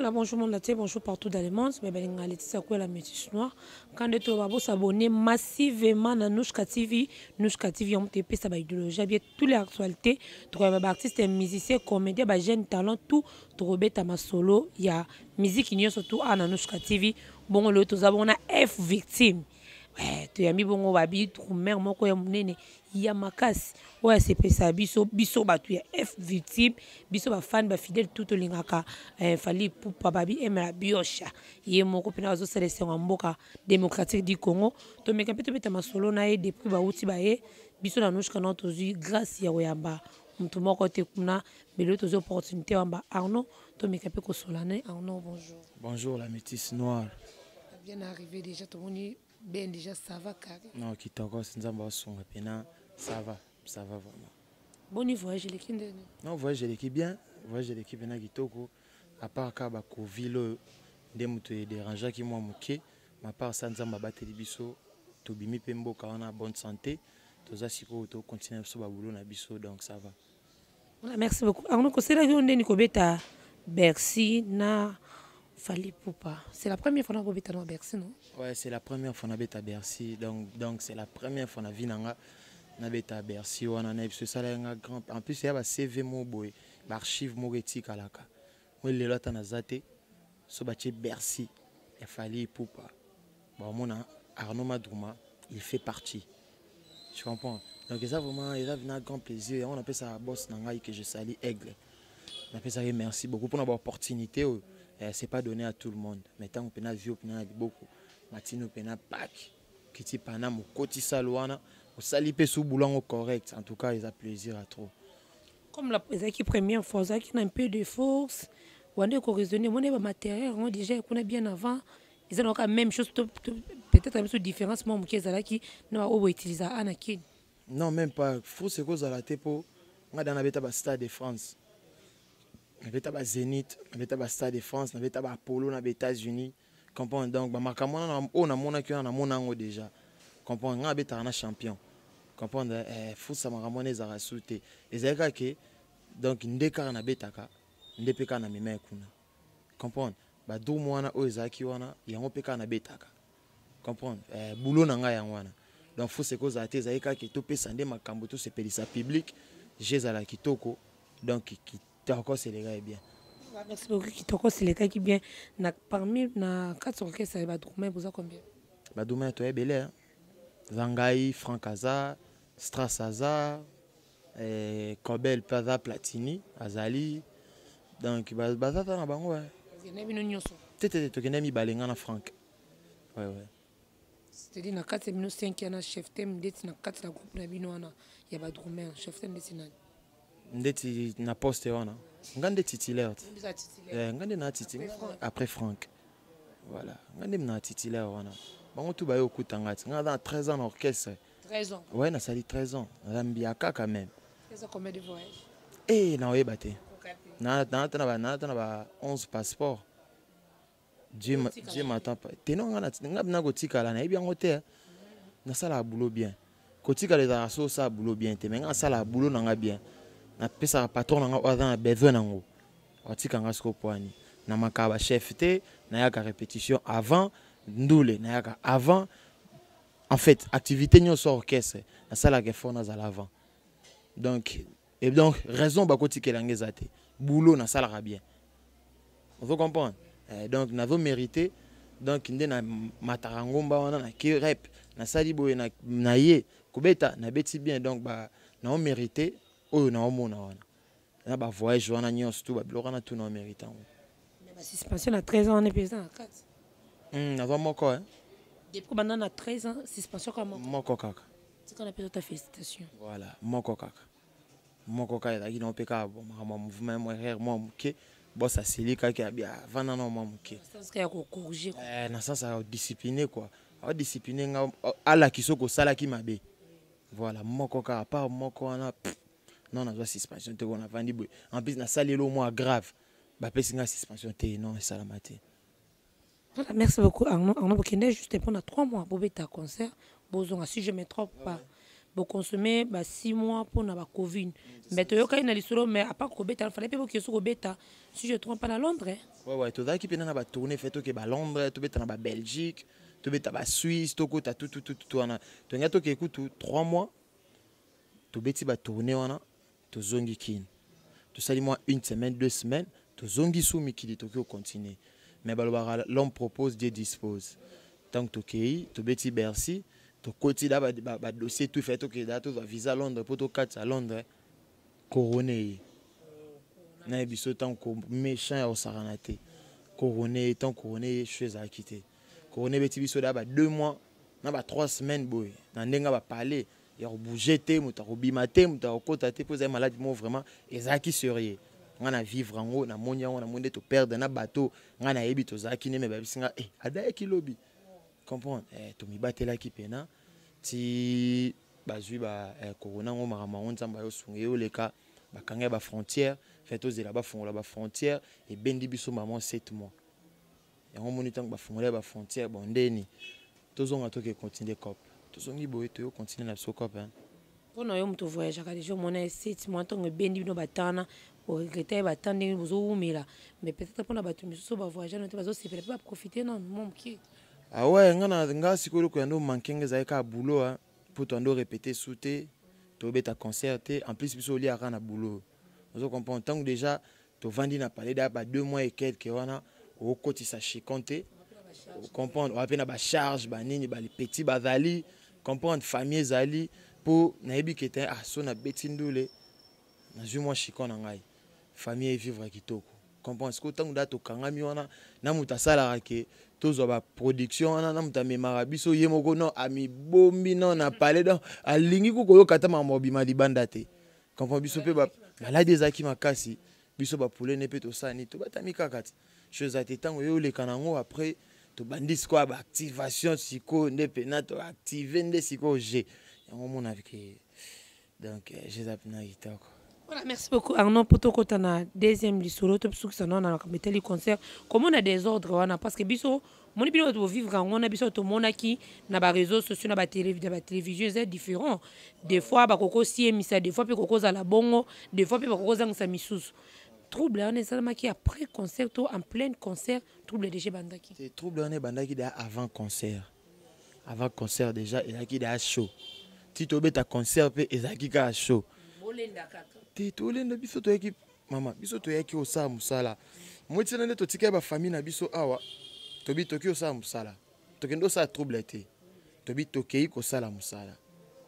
Voilà, bonjour mon laté, bonjour partout dans le monde. Mais ben Laetitia quoi la métisse noire. Quand de trop s'abonner massivement à Nouchka TV, Nouchka TV on TP ça va idéologie bien toutes les actualités. Trois artistes et musiciens, comédiens, ba jeunes talents tout trouver ta solo, il y a musique qui surtout à Nouchka TV. Bon le tous abonna F victime. Ouais, tu as mis bon babi trop mère moko ya munene ya makasi. Ouais, c'est ça biso batu ya F victime, biso ba fan ba fidèle tout lingaka fali pour babi emela biosha. Yé moko pena zo selese mboka démocratique du Congo. To meka peto beta masolo na ye depuis ba uti ba ye biso na nouche kana tozu grâce ya oyamba. Mtu moko te kuna belo tozu opportunité wamba Arnaud to meka pe ko solane Arnaud bonjour. Bonjour la métisse noire. Bien arrivé déjà tout le monde. Ben déjà ça va carré. Non, qui t'encore c'est un songe pena, ça va vraiment. Bon voyage l'équipe. Non, voyage l'équipe bien, voyage l'équipe na kitoko. À part kaba Covid des moto dérangeant qui moi moqué, ma part ça nzamba bateli biso, to bimi pembo ka on a bonne santé, to za siko to continuer so ba boulot na biso donc ça va. Voilà, merci beaucoup. Arnaud ko sera yo ndeni ko beta Bercy na Fali Poupa. C'est la première fois qu'on a à Bercy, non? Ouais, c'est la première fois qu'on a à Bercy. Donc c'est la première fois qu'on a vu à Bercy. On a eu ça grand. En plus, il y a un CV moboy, l'archive morétique à la ca. Moi, les lois t'en zate. So bâti Bercy. Il Fali Poupa. Bon, mon Arnaud Madouma, il fait partie. Tu comprends? Donc ça vraiment, il a un grand plaisir. On appelle ça boss nangai que je salue Aigle. On appelle ça merci beaucoup pour l'opportunité. C'est pas donné à tout le monde. Mais tant qu'on a vu, on a beaucoup. Matino on a Pâques, qui t'y panam, au côté salouana, au salipé sous boulon correct. En tout cas, ils ont plaisir à trop. Comme la première fois, ça qui a un peu de force, on a raisonné, on a matériel, on a déjà qu'on a bien avant. Ils ont la même chose, peut-être un peu de différence, mais qui n'a pas utilisé Anakin. Non, même pas. Faut c'est cause à la tépo. On a dans la Stade de France. On a Zénith, on a Stade de France, on a Apollo, on a États-Unis. Comprends donc on a déjà. Comprends on a un champion. Comprends faut ça m'a ramené à sauter. Et c'est que donc ndeka na betaka, ndepeka na mema kuna. Comprends ba do mwana o ezaki wana yango peka na betaka. Comprends boulot na nga yango. Donc faut c'est cause à tes aïka qui to pesa nde makambo to se pelisa public, jezala kitoko. Donc qui encore c'est les gars bien. Merci beaucoup. Kitoko c'est les gars qui bien. Parmi na 4 orchestres ça va Badoumé vous a combien? Badoumé toi est belé. Zangai, Franck Aza, Strass Aza, Kobel Plaza Platini, Azali. Donc baza na bango ouais. Tete to kena mi balenga na Franck. Ouais. C'est-à-dire na 4 minutes 5 na chef thème d'être na 4 la groupe na bino na ya Badoumé chef thème d'être na ndeti na poste wana ngande titulaire ngande na titulaire après Franck voilà ngande na titulaire wana bango tout bayo kutangati ngada 13 ans en orchestre 13 ans ouais na sali 13 ans zambiaka quand même 13 ans combien de voyages na oyebate na 11 passeports Dieu m'attend pas tenon ngana na kotikala na yebi ngote na sala boulot bien kotikala za so sa boulot bien te mais ngana sala boulot na nga bien na pesa patron nga oza besoin nango otika nga siko poani na makaba chef te na yaka répétition avant ndule na yaka avant en fait activité nyo so orchestre na sala ke fona za l'avant donc raison ba kotikela ngeza te boulot na sala bien vous comprenez donc na vo mérité donc ndé na matarangomba wana na ki rep na sali boye na ye kubeta na beti bien donc ba na mérité oh na omona wana na ba voyage wana nyonso tout ba biloko na tout na mérite ngo mais ba suspension à 13 ans on est président à 4 na va moko hein depuis maintenant à 13 ans suspension comme moko kaka c'est qu'on appelle ta félicitation voilà moko kaka ezaki na peka bon ma mouvement moi rire moi muke boss asilika ki abia vana na moi muke c'est qu'il y a ko corriger na sens discipliner quoi a discipliner nga ala kisoko sala ki mabe voilà moko kaka part moko wana non, on a suspension, on a vendu. En plus, on a salé le moins grave. Bah, parce que suspension, non, c'est la matinée. Merci beaucoup, Arnaud. Arnaud Bokende, juste pendant 3 mois, pour ta concert. Si je ne me trompe pas, consommer 6 mois pour na Covid. Mais tu as na lisolo mais à part Kobeta, il fallait pas que sur Kobeta. Si je ne trompe pas à Londres. Ouais, tu as qui pendant na tourner fait que ba Londres, tu beta na Belgique, tu beta ba Suisse, tu ko ta tout ana. Tu nga to ke écoute 3 mois. Tu beti ba tourner wana, tu zongi kin. Tu sali moi 1 semaine, 2 semaines, tu zongi sou mikili to ko continuer. Mais balobara l'homme propose, Dieu dispose. Tant que tu tu beti Bercy, tu côté da ba dossier tout fait que da tu visa Londres pour to 4 à Londres. Couronné. Na biso tant que méchant au saranate. Couronné tant couronné chez à quitter. Couronné beti biso da ba 2 mois, na ba 3 semaines boy. Na ndenga ba parler, ya bouger te, muta robima te, muta okota te poser malade mo vraiment ezaki sérieux. Ngana vivre en haut na monya na monde to perdre na bateau, ngana yebi to zaki ne me ba bisinga ada ki lobby. Comprendre to mi batela ki pena ti bazui ba corona ngo marama onzamba yo sunge yo leka bakanga ba frontière fait aux là ba fongola ba frontière et bendi biso maman 7 mois yango moni tango ba fongola ba frontière bon ndeni tozonga to ke continuer cop tozongi boye to continuer na so cop hein pour yo mto voyage ka déjà mon 7 mois tango bendi no batana o regretter batande bozo umela mais peut-être pour na batu miso ba voyage no te bazo se peut pas profiter non mon qui. Ah ouais, nga sikolo ko yando mankenge za ka boulot hein pour t'ando répéter souté to beta concerté en plus biso li ara na boulot. Vous comprenez tant que déjà to vandi na parler da ba 2 mois et quelques wana au côté sa chikonté. Vous comprenez on appelle na ba charge ba nini ba les petits bazali comprendre famille zali pour na yebi kete so na betindule na ju moi chikona ngai famille vivre kitoko. Comprendre ce que tant que to kangami wana na mutasala ke tous ba production wana na muta memara biso yemoko no ami bombi no na parler donc alingi ko koyo kata mamobi malibanda te comprendre biso pe ba malade ezaki makasi biso ba poulet ne pe to sani to batami kakati chose ate tango yo le kanango après to bandis quoi ba activation siko ne pe na to activer nde siko g yango mona avec donc je zapna itako. Voilà, merci beaucoup Arnaud pour ton côté na deuxième lisolo to psuki sana na kameteli concert comment on a des ordres wana parce que biso moni bino to vivre en on a biso to monaki na ba réseaux sociaux na ba télévision c'est différent des fois ba koko si emisa des fois pe koko za la bongo des fois pe ba koko za misusu trouble on est seulement qui après concert en plein concert trouble déjà bandaki c'est trouble on est bandaki déjà avant concert déjà il a qui déjà chaud si tu beta concert pe ezaki ka chaud bolenda kaka tolenda biso to yaki mama biso to yaki osala musala motina nde totika ba famille na biso awa tobi toki osala musala tokendo sa trouble te tobi tokei ko sala musala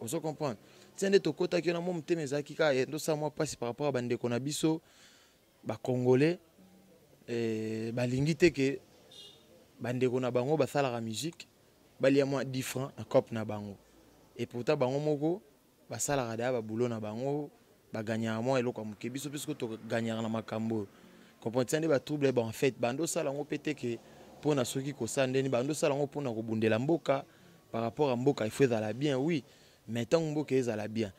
ozo comprendre tiende tokota ki na mo mteme zaki ka ndo sa moi passe par rapport à bande ko na biso ba congolais ba lingi te ke bande ko na bango ba sala la musique bali ya moi 10 francs na cop na bango et pourtant bango moko ba sala ga ba boulot na bango ba gagner moi eloko muke biso puisque to gagner na makambo comprendre ba trouble ba en fait bando sala ngo pété que pour na soki ko sandeni bando sala ngo pour na ko bundela mboka par rapport à mboka il faut la bien oui mais tant mboka ezala bien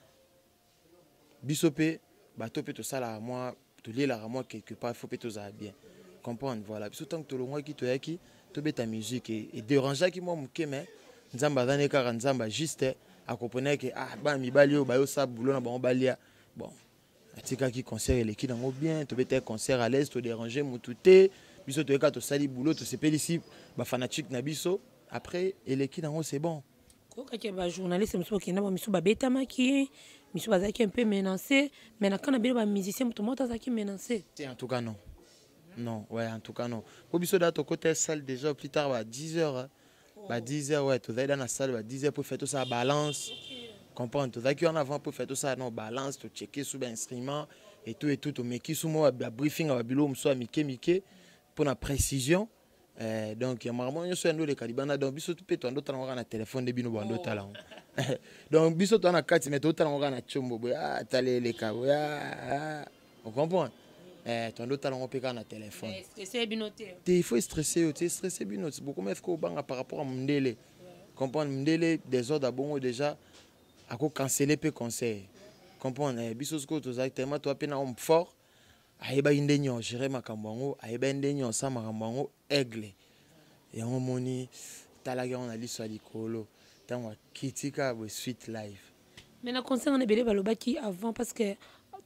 biso pe bato pe to sala moi to lela moi quelque part il faut pe to za bien comprendre voilà biso tant que to longwa ki to yaki to beta musique et déranger ki moi muke mais nzamba zane ka nzamba juste à comprendre que ba mibali yo ba yo sa boulot na ba balia bon atika ki concert eleki nango bien to beta concert à l'aise to déranger mututé biso to eka to sali boulot to sepeli ici ba fanatique na biso après eleki nango c'est bon ko ka ba journaliste muso ki na ba miso ba beta maki miso bazaki un peu menacé mais na kana bile ba musicien muto mota zaki menacé en tout cas non non ouais en tout cas non ko biso da to côté salle déjà plus tard à 10h bah 10h ouais to dans la salle à 10h pour faire tout ça balance comprendre tout ça qui en avant pour faire tout ça non balance to checker sous instrument et tout to meki sous moi briefing à bilo mso mike pour la précision donc il y a marrant yo so ndo le kalibana donc biso tout peut ndo tana na téléphone de bino bando tala donc biso to na 4 mais to tana na chombo boya tale le ka boya on comprend ton ndo tala on na téléphone stressé binoté il faut stresser tu stressé binoté beaucoup mais faut banga par rapport à mndele comprendre mndele des ordres bongo déjà à quoi canceller peu conseil comprendre biso ce que tu as tellement toi pena homme fort ayeba indenyo gérer makambo ayeba indenyo sa makambo aigle et on moni talaga on a liso likolo tango kitika bo sweet life Mais na concerne on ebele balobaki avant parce que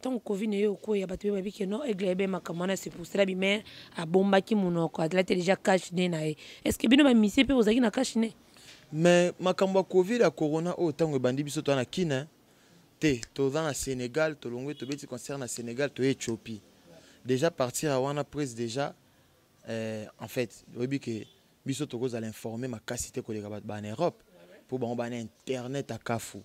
tant Covid ne yo ko ya bato babi que non aigle ebe makamana c'est pour cela bi mais a bombaki monoko a déjà cash ne na e. Est-ce que bino ba misi pe ozaki na cash ne? Mais makambo Covid a corona o tango bandi biso to na kina te to dans Sénégal to longwe to beti concerne na Sénégal to Éthiopie. Déjà partir à wana prise déjà en fait obi que biso to goza l'informer ma capacité ko leka ba en Europe pour ba internet à Kafou.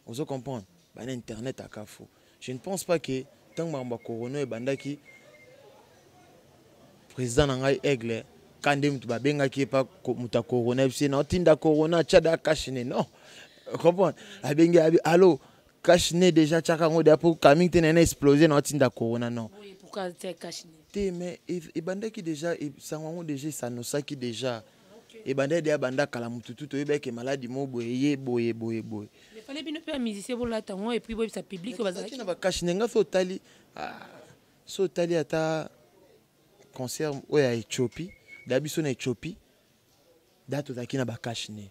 Vous comprenez? Ba internet à Kafou. Je ne pense pas que tant que corona et bandaki président ngai aigle quand tu vas benga qui pas muta corona c'est non tinda corona tchada kashine non comprendre abenga allo kashine déjà tchaka ngode pour coming tena exploser non tinda corona non pourquoi tu kashine te mais et bandaki déjà et sango déjà ça no saki déjà et bandai de banda kala mututu to yebeke maladie mo boye boye il fallait bien faire musicien pour la tango et puis boy ça public bazaki na ba kashine nga so tali so tali ata concert oya Éthiopie d'habitude na Éthiopie date ozaki na ba kashine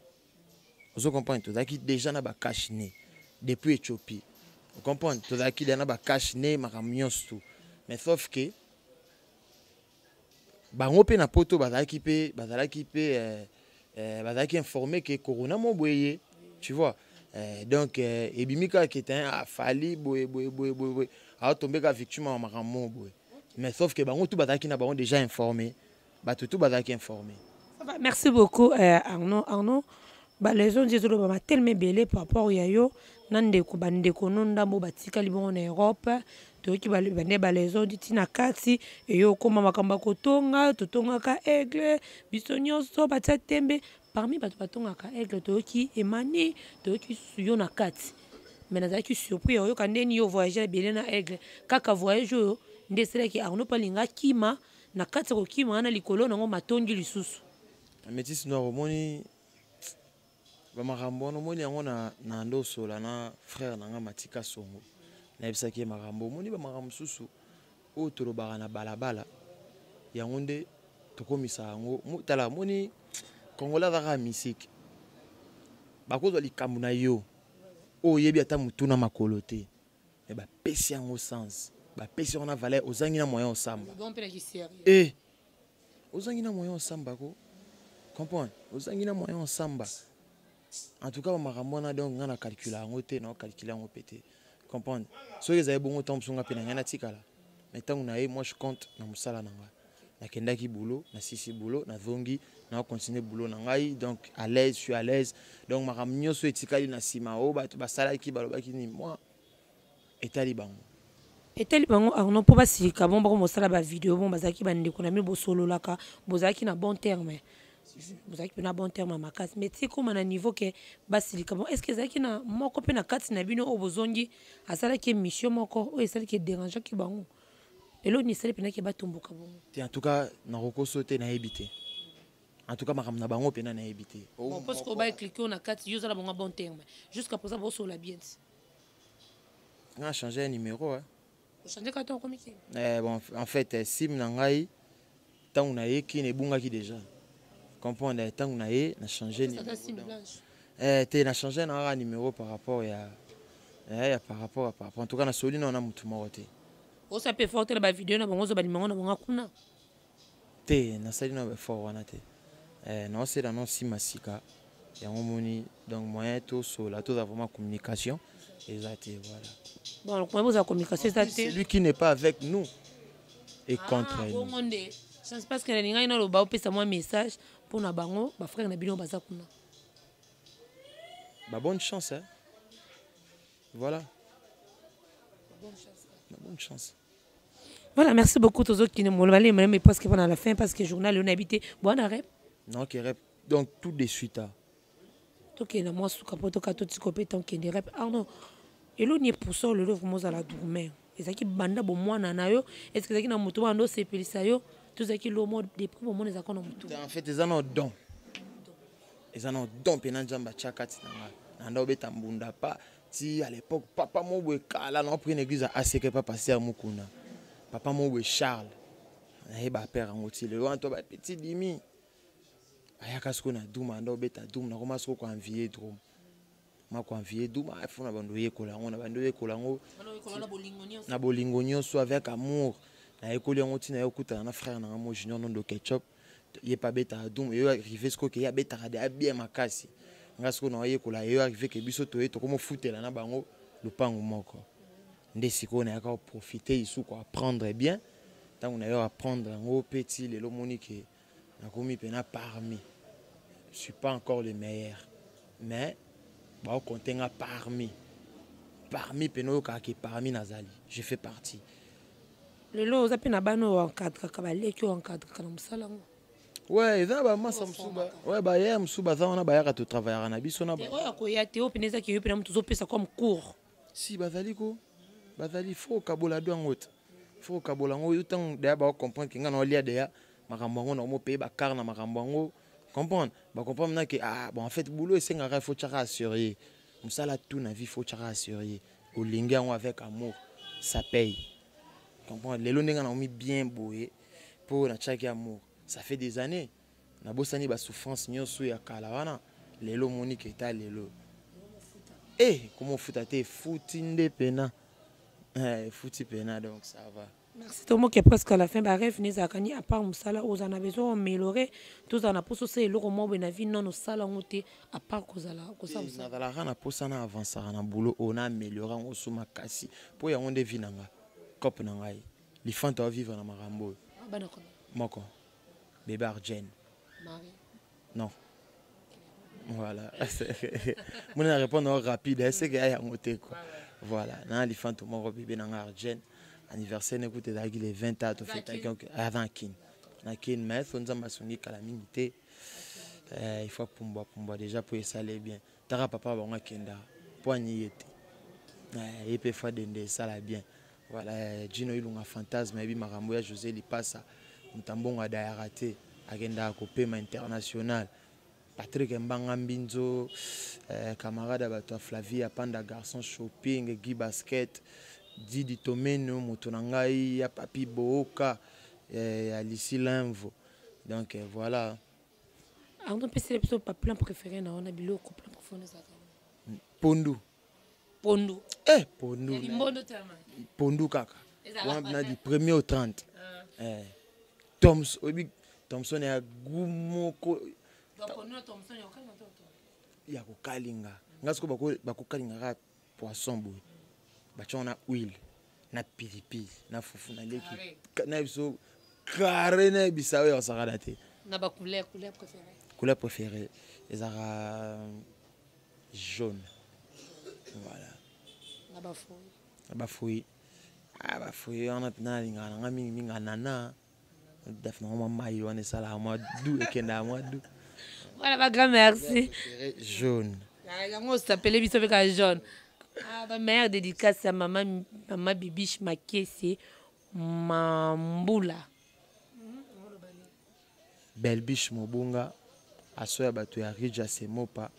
vous comprenez tozaki déjà na ba kashine depuis Éthiopie vous comprenez tozaki na ba kashine makamnyos tout mais sauf que bango pe na poto bazalaki informé que corona mo boye tu vois donc ebimika qui était afali boye a tombé ka victime ma makammo boye mais sauf que bango tout bazalaki na bango déjà informé tout bazalaki informé. Merci beaucoup Arnaud les gens disent que ba tellement belé par rapport ya yo nande ko bande ko nonda mo batika libon en Europe toki ba les gens dit na kati et yo koma makamba ko tonga ka aigle bisonyo so batia tembe parmi batonga ka aigle toki emani toki suyo na kati mais nazaki surpris yo kandeni yo voyager belé na aigle kaka voyage yo ndesela ki Arnaud palinga kima na kati ko kima na likolo nango matongi lisusu Métis noir omoni ba makambo no moni yango na ndo sola na frère nanga Matika Songo na bisaki makambo moni ba makambo susu o tolobaka na balabala yango nde tokomisa yango tala moni kongola za musique bakozwa likambo na yo o yebi ata mutuna makolo te mais ba pesi yango sens ba pesi on a valeur ozangi na moyen osamba ozangi na moyen osamba ko comprendre ozangi na moyen osamba en tout cas makambo na donc ngana calculer yango te na calculer yango pété comprendre soki ezali bongo temps songa pe na ngana tikala mais tant na moi je compte na musala nanga na kendaki boulot na sisi boulot na zongi na continuer boulot na ngai donc à l'aise je suis à l'aise donc makambo nyoso etikali na sima o ba basalaki balobaki ni moi etali bango Arnaud po basilika bon bako mosala ba vidéo bon bazaki bande ko na mi bo solo laka bozaki na bon terme vous avez un bon terme à ma case mais c'est comme à un niveau que basilika bon est-ce que zaki na moko pe na kati na bino obozongi asala ki mission moko o esala ki dérangeant ki bango elo ni sala pena ki batomboka bon en tout cas na roko sauter na ebité en tout cas makam na bango pena na ebité bon parce que ba cliquer na kati yo sala bon terme jusqu'à présent bo sur la bien on a changé un numéro hein changer carton comme qui bon en fait sim na ngai tant na yeki ne bunga ki déjà comprendre tant na ye na changer numéro na changer na numéro par rapport par rapport en tout cas na soli na mutu moko te o ça peut forte la vidéo na bango zo ba numéro na bango kuna te na sali na fort wana te non c'est dans non si masika yango moni donc moyen to so la to vraiment communication exact voilà bon comment vous avez communication c'est lui qui n'est pas avec nous et contre nous ça se passe que les gens n'ont pas payé moi message pour na bango ba frère na bino baza kuna bah bonne chance hein voilà bonne chance voilà merci beaucoup tous autres qui ne m'ont pas mais parce que pendant la fin parce que journal on habité bon rep non qui rep donc tout de suite to ke na moi suka poto ka to tikope tant que des rep Arnaud et l'on y est pour ça le vraiment à la dormir et ça qui banda bon moi na yo est-ce que ça qui na moto ando sepelisa yo tout ça qui le mode des prix mon les accords en fait ils en ont don pena jamba chakati na ndo beta mbunda pa ti à l'époque papa mo boy kala na pris une église à aseke pas passer à mukuna papa mo boy Charles na ba père ngoti le wanto ba petit dimi ayaka sko na duma ndo beta dum na koma sko ko envier drum ma convier d'où ma fona bandoye kolango na bandoye kolango na bolingo nyonso avec amour na ekoli yango tina yokuta na frère na mo junior non do ketchup ye pa beta dum yo arrivé ce que ya beta de bien makasi ngasko na ye kola yo arrivé ke biso to eto komo futela na bango lupango moko nde siko na yaka profiter ici quoi apprendre bien tant on a eu apprendre ngo petit le monique na komi pena parmi je suis pas encore le meilleur mais ba compter parmi peno ka ki parmi nazali je fais partie le lo za pena bano en cadre ka baleki en cadre kana musala ngo ouais ça ba masa msuba ouais ba ya msuba za ona ba ya to travailler na biso na ba oya ko ya te opineza ki yo pena mtu zo pesa comme cours si bazali ko bazali faut kabola do ngot faut kabola ngo utant de ba comprendre que ngana olia de makambo ngo na mo payer ba car na makambo ngo comprendre ba comprendre na que ah bon en fait boulot c'est ngara faut tchaka assurer musala tout na vie faut tchaka assurer au linga ngo avec amour ça paye comprendre les longa na mi bien boye pour na tchaki amour ça fait des années na bosani ba souffrance nyonso ya kala wana lelo monique eta lelo eh comment foutate foutinde pena fouti pena donc ça va. Merci Tomo qui est presque à la fin ba rêve neza kani à part musala aux en a besoin améliorer tous en a pour c'est le roman ben vie non au sala ngote à part kozala kosa musala na la rana posa na avancer na boulot on a amélioré on suma kasi pour ya onde vinanga cop na ngai li fanta vivre na marambo bana ko moko bébé Arjen Marie non voilà mon répondre rapide c'est que ya ngote quoi voilà na li fanta moko bébé na Arjen anniversaire n'écoute d'agir les 20 ans tu fais avant kin na kin mais faut nous amassonner calamité il faut pour déjà pour ça aller bien tara papa ba ngakenda poigné était et peut faire des ça là bien voilà Gino ilunga fantasme et bi makambo ya José li passa mutambonga da raté agenda ko paiement international Patrick Mbanga Mbinzo camarade bato Flavie Panda garçon shopping Guy basket Didi Tomeno Motonangai ya Papi Boka Alici Linvo donc voilà on peut c'est le pas plein préféré na on a bilo couple préféré ça Pondu Pondu Pondu Limbondo tama Pondu kaka on a du 1er au 30 Thompson obi Thompson ya gumoko donc on a Thompson ya ko kalinga ngasko bako kalinga ka poisson boy bachona huile na pilipili na fufu na leki na biso carré na bisawe on s'arrête te na ba couleur préférée les ara jaune voilà na ba fouille on a pina linga minga nana defna ma mai on est sala moi dou et kenda moi dou voilà ba grand merci jaune on s'appelle biso avec jaune. Ah, ma mère dédicace à maman Bibiche Makesi Mambula. Belbiche Mobunga, Asoya Bato ya Rija Semopa,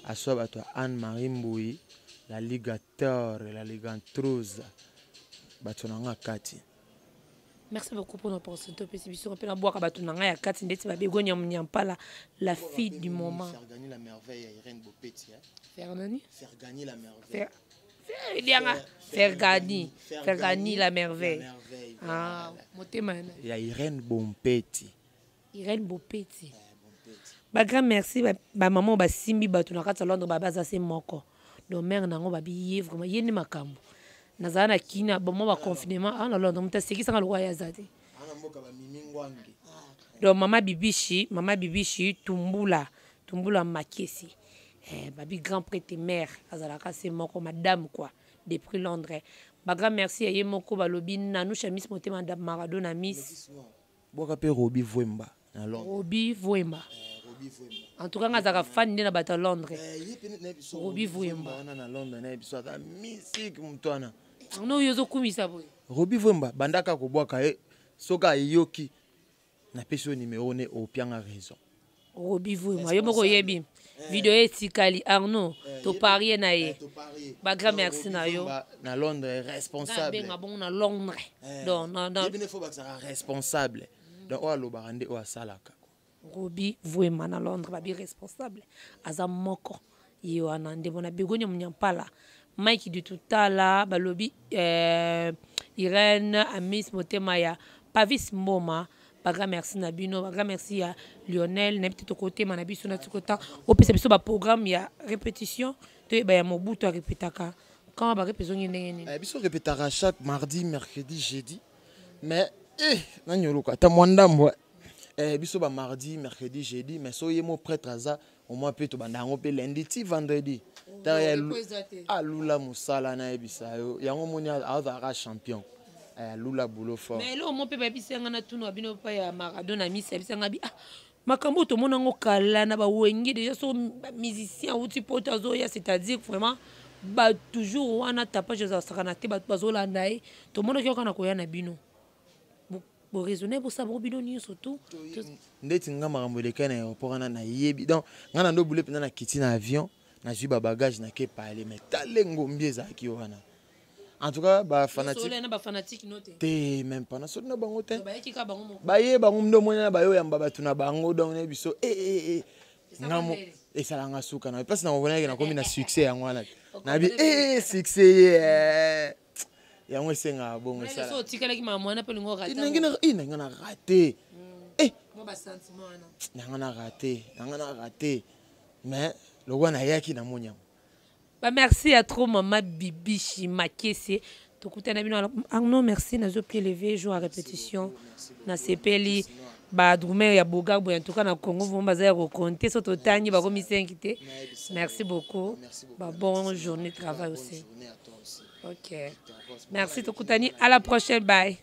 Asoya Bato Anne-Marie Mboui, la Ligateur, la Ligantrose, Bato Nanga Kati. Merci beaucoup pour notre opportunité. On peut boire Bato Nanga ya Kati, ndeti ba begonya mnyampa la fille du moment. Faire gagner la merveille à Irène Bopeti. Faire gagner la merveille. Faire gagner la merveille. Ah, il y a Irène Bompeti. Irène Bopeti. Ba grand merci ba maman ba simbi ba tunakata Londres ba baza se moko. Do mère nango ba biye vraiment yeni makambo. Nazana kina ba mo ba confinement na Londres muta sekisa ngalo ya zate. Ana mboka ba mimingwangi. Do mama bibishi tumbula Makesi. Babi grand prêtre mère azalaka c'est moko madame quoi depuis Londres. Ba grand merci à yemoko balobi nanou chamis motema madame Maradona miss. Boka pe Robi Voemba na Londres. Robi Voemba. En tout cas ngazaka fan na bata Londres. Robi Voemba na Londres na biso ata musique mutwana. No yozo kumisa boy. Robi Voemba bandaka ko boka soka yoki na peso numéro ne au pianga raison. Robi Voemba yomoko yebi. Vidéo etikali Arnaud to parier na ye ba grand merci na yo na Londres responsable na bon na Londres donc na il faut pas responsable donc o alo barande o asalaka Robi Voemba na Londres ba bi responsable aza moko yo anande bona begonia munyampala Mike du tutala balobi Irène Amis Motema ya Pavis Mboma baga merci na bino baga merci ya Lionel na petit côté manabiso na tikota opesa biso ba programme ya répétition to ba ya mobutu répétaka quand ba répétition ndenge biso répétera chaque mardi mercredi jeudi mais na nyoluka ta mwandambo biso ba mardi mercredi jeudi mais so yemo prêtre aza au moins peut to bandango pe lundi ti vendredi Lula musala na ebisa yo yango moni azara champion Lula boulot fort mais là mon papa bisanga na tuno bino pa ya Maradona misa bisanga bi makambo to mona ngo kala na ba wenge déjà so musicien ou tipo tazo ya c'est-à-dire vraiment ba toujours wana tapage za sakana te ba bazola ndai to mona ki okana ko ya na bino bo raisonner pour ça bo bino ni surtout ndeti nga makambo le kana aéroport na yebi donc ngana ndo boule pena na kiti na avion na jui ba bagage na ke parler mais talengo mbieza ki wana en tout cas ba fanatique te même pas na so na bango te ba ye bango ndo mona ba yo yamba batu na bango donc na biso ngamo esalanga suka na parce na mona ke na komi na succès yango wana na bi succès yango esenga bongo sala so tikala ki mama na pe ngo raté inanga na raté mo ba sentiment na nanga na raté mais le wana yaki na monya ba merci à trop maman Bibi Chimakese to kutana bino non merci na zo pied levé jour à répétition na sepeli ba drumer ya boga bo en tout cas na Congo vont baza ko compter so totani ba komi 5 té merci beaucoup ba bonne journée de travail aussi. OK. Merci Tokutani. À la prochaine. Bye.